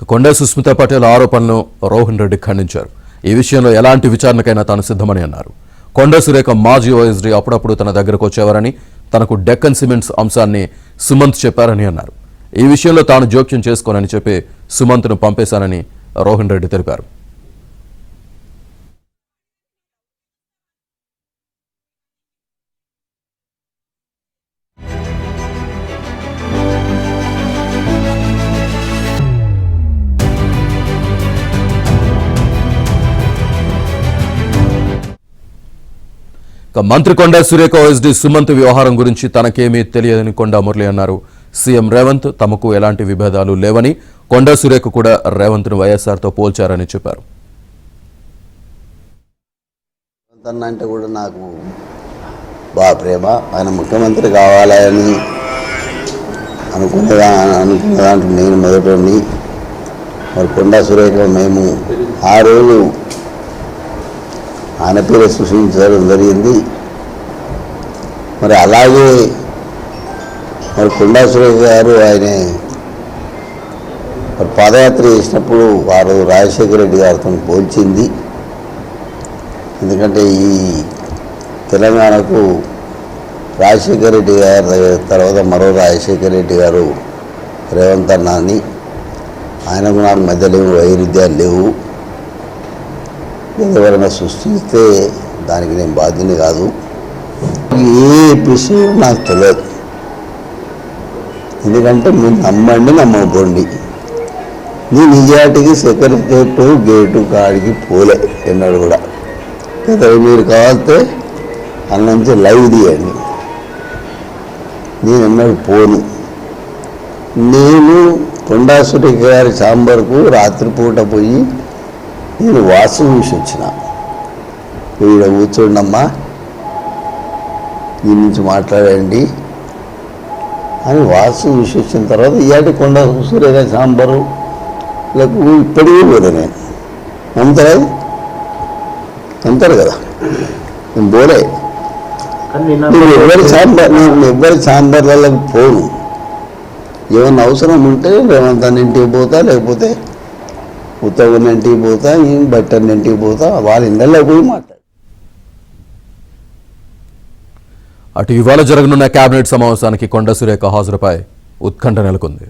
కొండా సుస్మితా పటేల్ ఆరోపణలను రోహన్ రెడ్డి ఖండించారు. ఈ విషయంలో ఎలాంటి విచారణకైనా తాను సిద్ధమని అన్నారు. కొండా సురేఖ మాజీ ఓఎస్డీ అప్పుడప్పుడు తన దగ్గరకు వచ్చేవారని, తనకు డెక్కన్ సిమెంట్స్ అంశాన్ని సుమంత్ చెప్పారని అన్నారు. ఈ విషయంలో తాను జోక్యం చేసుకోనని చెప్పి సుమంత్ను పంపేశానని రోహన్ రెడ్డి తెలిపారు. మంత్రి కొండా సురేఖ ఓఎస్డీ సుమంత్ వ్యవహారం గురించి తనకేమీ తెలియదని కొండా మురళి అన్నారు. సీఎం రేవంత్ తమకు ఎలాంటి విభేదాలు లేవని, కొండా సురేఖ కూడా రేవంత్ను వైఎస్ఆర్తో పోల్చారని చెప్పారు. అంటే కూడా నాకు బాగా ప్రేమ, ఆయన ముఖ్యమంత్రి కావాలని అనుకునే దాంట్లో నేను మొదటి. మరి కొండా సురేఖ మేము ఆ రోజు ఆయన పేరు సృష్టించడం జరిగింది. మరి అలాగే మరి కొండా సురేఖ గారు ఆయన మరి పాదయాత్ర చేసినప్పుడు వారు రాజశేఖర రెడ్డి గారితో పోల్చింది. ఎందుకంటే ఈ తెలంగాణకు రాజశేఖర రెడ్డి గారి తర్వాత మరో రాజశేఖర రెడ్డి గారు రేవంత్ అన్న అని, ఆయనకు నాకు మధ్యలో వైరుధ్యాలు లేవు. ఎవరైనా సృష్టిస్తే దానికి నేను బాధ్యత కాదు. ఏ విషయం నాకు తెలియదు. ఎందుకంటే మీరు నమ్మండి నమ్మకపోండి, నేను నిజాటికి సెక్రటరేట్ గేటు కాడికి పోలే ఎన్నడు కూడా. కదా మీరు కావాలితే అన్న నుంచి లైవ్ తీయండి. నేను ఎన్నడూ పోను. నేను కొండా సురేఖ గారి ఛాంబర్కు రాత్రిపూట పోయి నేను వాస్తు చూసి వచ్చిన. ఈడ కూర్చోండమ్మా, ఈ నుంచి మాట్లాడండి అని వాస్తు చూసి వచ్చిన తర్వాత ఇయాటి కొండా సురేఖ సాంబారు లేకపోతే ఇప్పటికీ పోలే. నేను నమ్ముతారు కదా, నేను పోలే. నేను ఎవ్వరి సాంబార్లకు పోను. ఏమన్నా అవసరం ఉంటే రేవంత్ ఇంటికి పోతా, లేకపోతే ఉత్తగున్న ఇంటికి పోతా, బట్టన్న ఇంటికి పోతా, వాళ్ళ ఇళ్ళలో పోయి మాట్లాడు. అటు ఇవాళ జరగనున్న కేబినెట్ సమావేశానికి కొండా సురేఖ హాజరుపై ఉత్కంఠ నెలకొంది.